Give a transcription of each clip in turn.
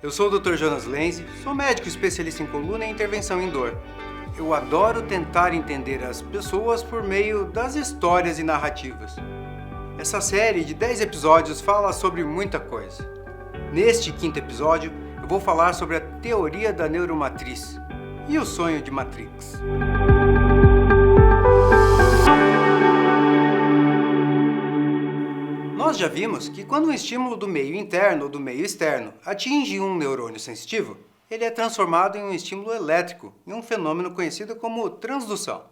Eu sou o Dr. Jonas Lenz, sou médico especialista em coluna e intervenção em dor. Eu adoro tentar entender as pessoas por meio das histórias e narrativas. Essa série de 10 episódios fala sobre muita coisa. Neste 5º episódio, eu vou falar sobre a teoria da neuromatriz e o sonho de Matrix. Nós já vimos que quando um estímulo do meio interno ou do meio externo atinge um neurônio sensitivo, ele é transformado em um estímulo elétrico, em um fenômeno conhecido como transdução.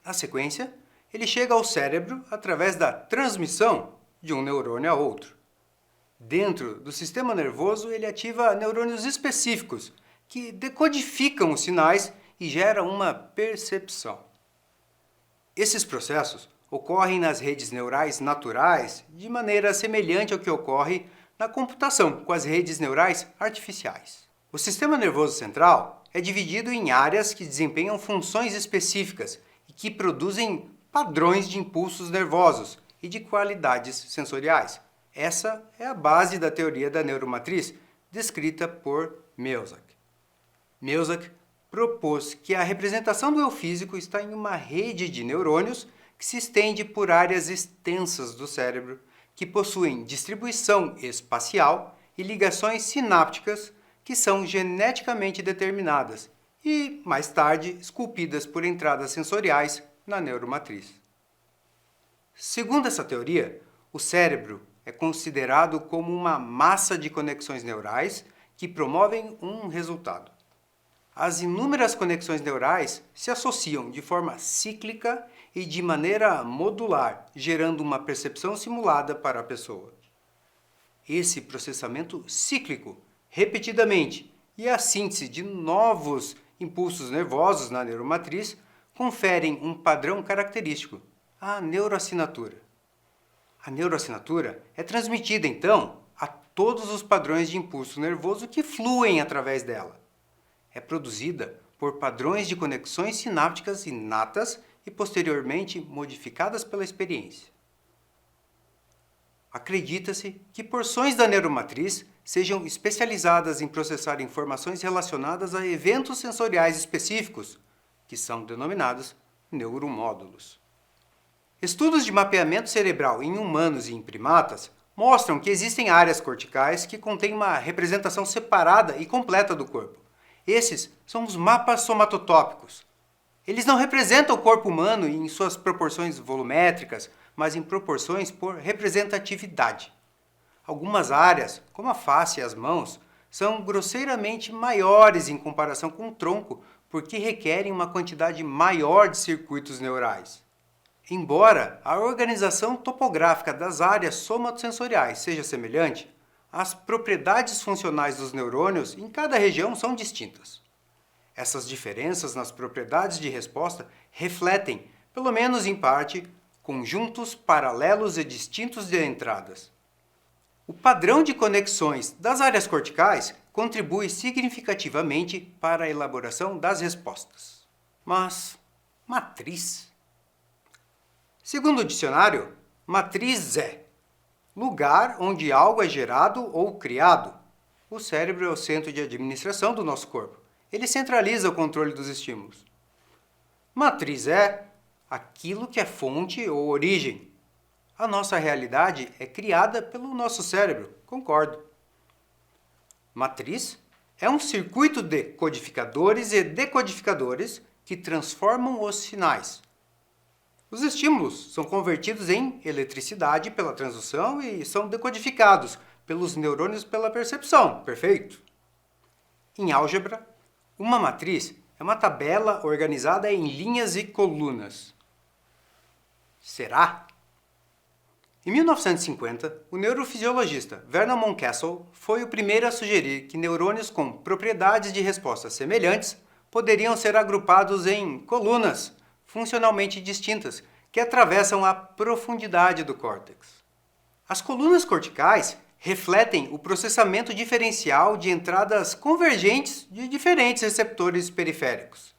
Na sequência, ele chega ao cérebro através da transmissão de um neurônio a outro. Dentro do sistema nervoso, ele ativa neurônios específicos que decodificam os sinais e geram uma percepção. Esses processos ocorrem nas redes neurais naturais de maneira semelhante ao que ocorre na computação com as redes neurais artificiais. O sistema nervoso central é dividido em áreas que desempenham funções específicas e que produzem padrões de impulsos nervosos e de qualidades sensoriais. Essa é a base da teoria da neuromatriz descrita por Melzack. Melzack propôs que a representação do eu físico está em uma rede de neurônios que se estende por áreas extensas do cérebro, que possuem distribuição espacial e ligações sinápticas que são geneticamente determinadas e, mais tarde, esculpidas por entradas sensoriais na neuromatriz. Segundo essa teoria, o cérebro é considerado como uma massa de conexões neurais que promovem um resultado. As inúmeras conexões neurais se associam de forma cíclica e de maneira modular, gerando uma percepção simulada para a pessoa. Esse processamento cíclico, repetidamente, e a síntese de novos impulsos nervosos na neuromatriz conferem um padrão característico, a neuroassinatura. A neuroassinatura é transmitida, então, a todos os padrões de impulso nervoso que fluem através dela. É produzida por padrões de conexões sinápticas inatas e posteriormente modificadas pela experiência. Acredita-se que porções da neuromatriz sejam especializadas em processar informações relacionadas a eventos sensoriais específicos, que são denominados neuromódulos. Estudos de mapeamento cerebral em humanos e em primatas mostram que existem áreas corticais que contêm uma representação separada e completa do corpo. Esses são os mapas somatotópicos. Eles não representam o corpo humano em suas proporções volumétricas, mas em proporções por representatividade. Algumas áreas, como a face e as mãos, são grosseiramente maiores em comparação com o tronco, porque requerem uma quantidade maior de circuitos neurais. Embora a organização topográfica das áreas somatosensoriais seja semelhante, as propriedades funcionais dos neurônios em cada região são distintas. Essas diferenças nas propriedades de resposta refletem, pelo menos em parte, conjuntos paralelos e distintos de entradas. O padrão de conexões das áreas corticais contribui significativamente para a elaboração das respostas. Mas, matriz? Segundo o dicionário, matriz é lugar onde algo é gerado ou criado. O cérebro é o centro de administração do nosso corpo. Ele centraliza o controle dos estímulos. Matriz é aquilo que é fonte ou origem. A nossa realidade é criada pelo nosso cérebro, concordo. Matriz é um circuito de codificadores e decodificadores que transformam os sinais. Os estímulos são convertidos em eletricidade pela transdução e são decodificados pelos neurônios pela percepção, perfeito? Em álgebra, uma matriz é uma tabela organizada em linhas e colunas. Será? Em 1950, o neurofisiologista Vernon Mountcastle foi o primeiro a sugerir que neurônios com propriedades de resposta semelhantes poderiam ser agrupados em colunas funcionalmente distintas que atravessam a profundidade do córtex. As colunas corticais refletem o processamento diferencial de entradas convergentes de diferentes receptores periféricos.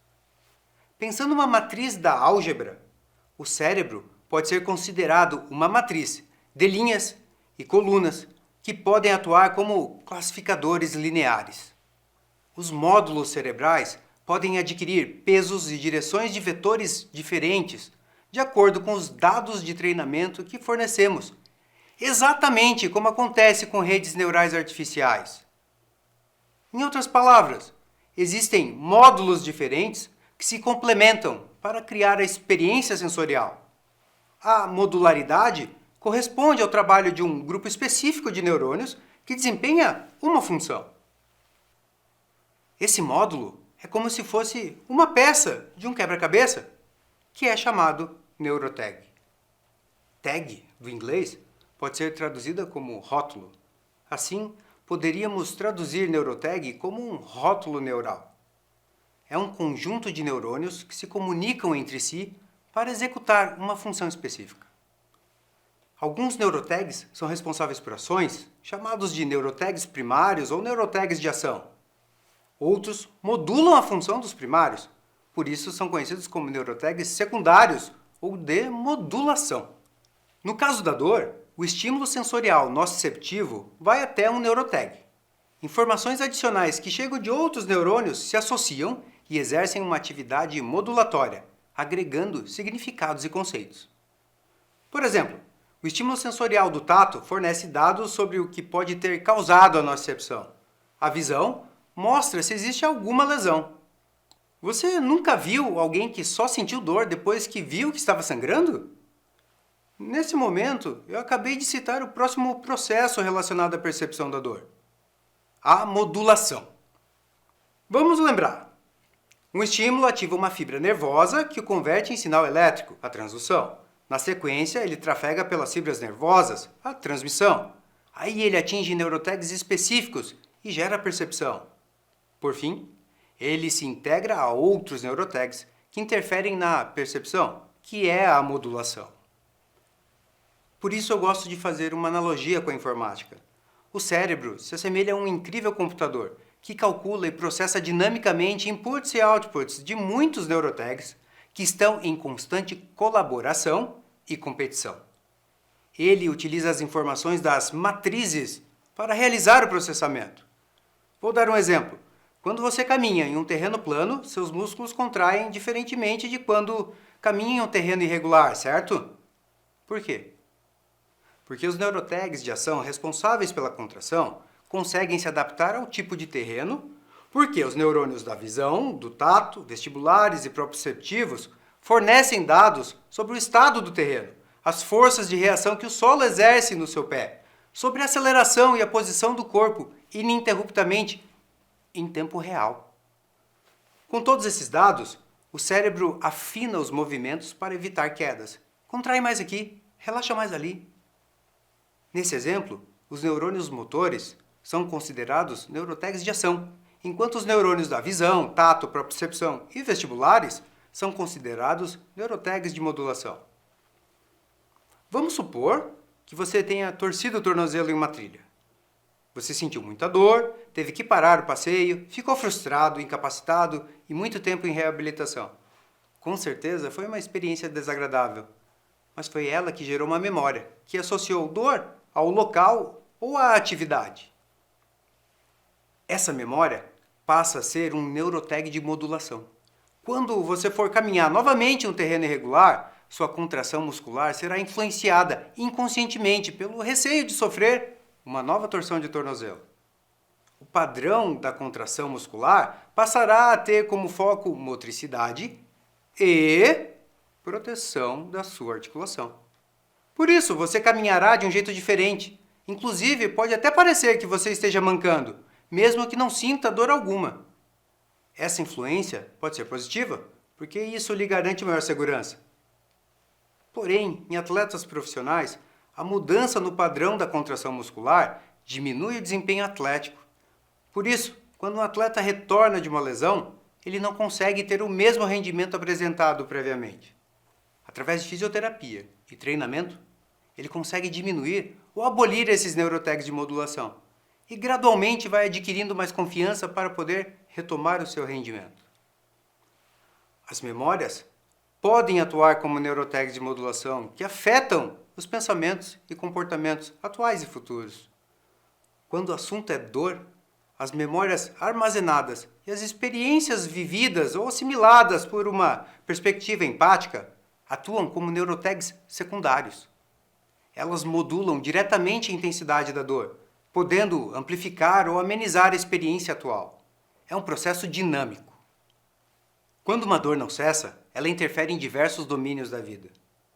Pensando numa matriz da álgebra, o cérebro pode ser considerado uma matriz de linhas e colunas que podem atuar como classificadores lineares. Os módulos cerebrais podem adquirir pesos e direções de vetores diferentes, de acordo com os dados de treinamento que fornecemos, exatamente como acontece com redes neurais artificiais. Em outras palavras, existem módulos diferentes que se complementam para criar a experiência sensorial. A modularidade corresponde ao trabalho de um grupo específico de neurônios que desempenha uma função. Esse módulo é como se fosse uma peça de um quebra-cabeça, que é chamado neurotag. Tag, do inglês, pode ser traduzida como rótulo. Assim, poderíamos traduzir neurotag como um rótulo neural. É um conjunto de neurônios que se comunicam entre si para executar uma função específica. Alguns neurotags são responsáveis por ações, chamados de neurotags primários ou neurotags de ação. Outros modulam a função dos primários, por isso são conhecidos como neurotags secundários ou de modulação. No caso da dor, o estímulo sensorial nociceptivo vai até um neurotag. Informações adicionais que chegam de outros neurônios se associam e exercem uma atividade modulatória, agregando significados e conceitos. Por exemplo, o estímulo sensorial do tato fornece dados sobre o que pode ter causado a nocicepção. A visão mostra se existe alguma lesão. Você nunca viu alguém que só sentiu dor depois que viu que estava sangrando? Nesse momento, eu acabei de citar o próximo processo relacionado à percepção da dor: a modulação. Vamos lembrar. Um estímulo ativa uma fibra nervosa que o converte em sinal elétrico, a transdução. Na sequência, ele trafega pelas fibras nervosas, a transmissão. Aí ele atinge neurotags específicos e gera a percepção. Por fim, ele se integra a outros neurotags que interferem na percepção, que é a modulação. Por isso eu gosto de fazer uma analogia com a informática. O cérebro se assemelha a um incrível computador que calcula e processa dinamicamente inputs e outputs de muitos neurotags que estão em constante colaboração e competição. Ele utiliza as informações das matrizes para realizar o processamento. Vou dar um exemplo. Quando você caminha em um terreno plano, seus músculos contraem diferentemente de quando caminha em um terreno irregular, certo? Por quê? Porque os neurotags de ação responsáveis pela contração conseguem se adaptar ao tipo de terreno, porque os neurônios da visão, do tato, vestibulares e proprioceptivos fornecem dados sobre o estado do terreno, as forças de reação que o solo exerce no seu pé, sobre a aceleração e a posição do corpo ininterruptamente em tempo real. Com todos esses dados, o cérebro afina os movimentos para evitar quedas. Contrai mais aqui, relaxa mais ali. Nesse exemplo, os neurônios motores são considerados neurotags de ação, enquanto os neurônios da visão, tato, propriocepção e vestibulares são considerados neurotags de modulação. Vamos supor que você tenha torcido o tornozelo em uma trilha. Você sentiu muita dor, teve que parar o passeio, ficou frustrado, incapacitado e muito tempo em reabilitação. Com certeza foi uma experiência desagradável, mas foi ela que gerou uma memória, que associou dor ao local ou à atividade. Essa memória passa a ser um neurotag de modulação. Quando você for caminhar novamente em um terreno irregular, sua contração muscular será influenciada inconscientemente pelo receio de sofrer uma nova torção de tornozelo. O padrão da contração muscular passará a ter como foco motricidade e proteção da sua articulação. Por isso, você caminhará de um jeito diferente. Inclusive, pode até parecer que você esteja mancando, mesmo que não sinta dor alguma. Essa influência pode ser positiva, porque isso lhe garante maior segurança. Porém, em atletas profissionais, a mudança no padrão da contração muscular diminui o desempenho atlético. Por isso, quando um atleta retorna de uma lesão, ele não consegue ter o mesmo rendimento apresentado previamente. Através de fisioterapia e treinamento, ele consegue diminuir ou abolir esses neurotags de modulação e gradualmente vai adquirindo mais confiança para poder retomar o seu rendimento. As memórias podem atuar como neurotags de modulação que afetam os pensamentos e comportamentos atuais e futuros. Quando o assunto é dor, as memórias armazenadas e as experiências vividas ou assimiladas por uma perspectiva empática atuam como neurotags secundários. Elas modulam diretamente a intensidade da dor, podendo amplificar ou amenizar a experiência atual. É um processo dinâmico. Quando uma dor não cessa, ela interfere em diversos domínios da vida.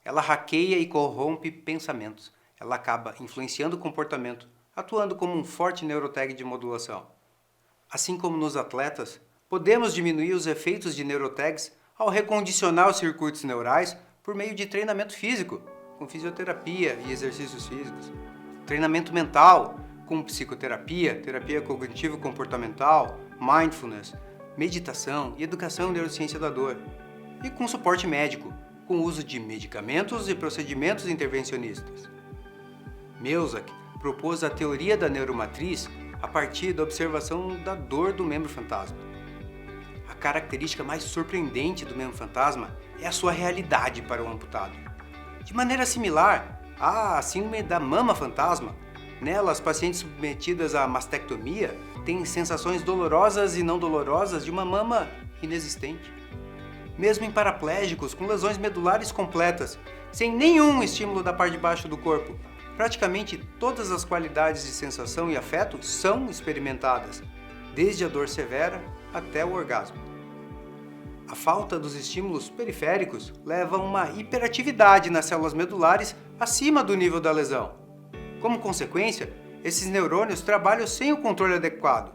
Ela hackeia e corrompe pensamentos. Ela acaba influenciando o comportamento, atuando como um forte neurotag de modulação. Assim como nos atletas, podemos diminuir os efeitos de neurotags ao recondicionar os circuitos neurais por meio de treinamento físico, com fisioterapia e exercícios físicos. Treinamento mental, com psicoterapia, terapia cognitivo-comportamental, mindfulness, meditação e educação em neurociência da dor. E com suporte médico, com o uso de medicamentos e procedimentos intervencionistas. Melzack propôs a teoria da neuromatriz a partir da observação da dor do membro fantasma. A característica mais surpreendente do membro fantasma é a sua realidade para o amputado. De maneira similar à síndrome da mama fantasma, nela as pacientes submetidas à mastectomia têm sensações dolorosas e não dolorosas de uma mama inexistente. Mesmo em paraplégicos com lesões medulares completas, sem nenhum estímulo da parte de baixo do corpo, praticamente todas as qualidades de sensação e afeto são experimentadas, desde a dor severa até o orgasmo. A falta dos estímulos periféricos leva a uma hiperatividade nas células medulares acima do nível da lesão. Como consequência, esses neurônios trabalham sem o controle adequado,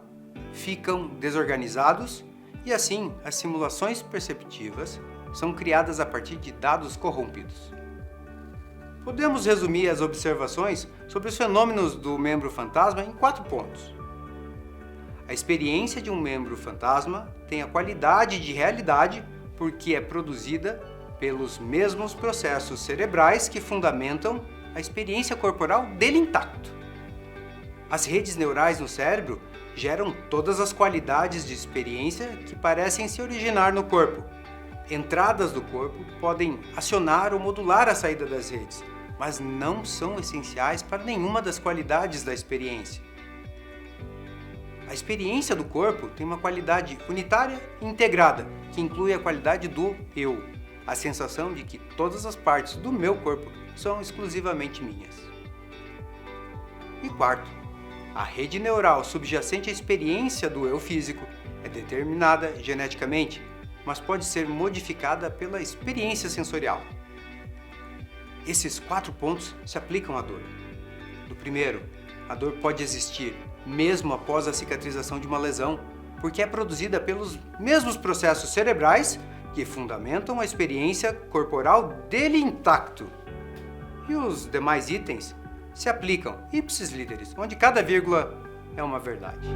ficam desorganizados e assim as simulações perceptivas são criadas a partir de dados corrompidos. Podemos resumir as observações sobre os fenômenos do membro fantasma em 4 pontos. A experiência de um membro fantasma tem a qualidade de realidade porque é produzida pelos mesmos processos cerebrais que fundamentam a experiência corporal dele intacto. As redes neurais no cérebro geram todas as qualidades de experiência que parecem se originar no corpo. Entradas do corpo podem acionar ou modular a saída das redes, mas não são essenciais para nenhuma das qualidades da experiência. A experiência do corpo tem uma qualidade unitária e integrada, que inclui a qualidade do eu, a sensação de que todas as partes do meu corpo são exclusivamente minhas. E quarto, a rede neural subjacente à experiência do eu físico é determinada geneticamente, mas pode ser modificada pela experiência sensorial. Esses 4 pontos se aplicam à dor. No primeiro, a dor pode existir mesmo após a cicatrização de uma lesão, porque é produzida pelos mesmos processos cerebrais que fundamentam a experiência corporal dele intacto. E os demais itens se aplicam ipsis literis, onde cada vírgula é uma verdade.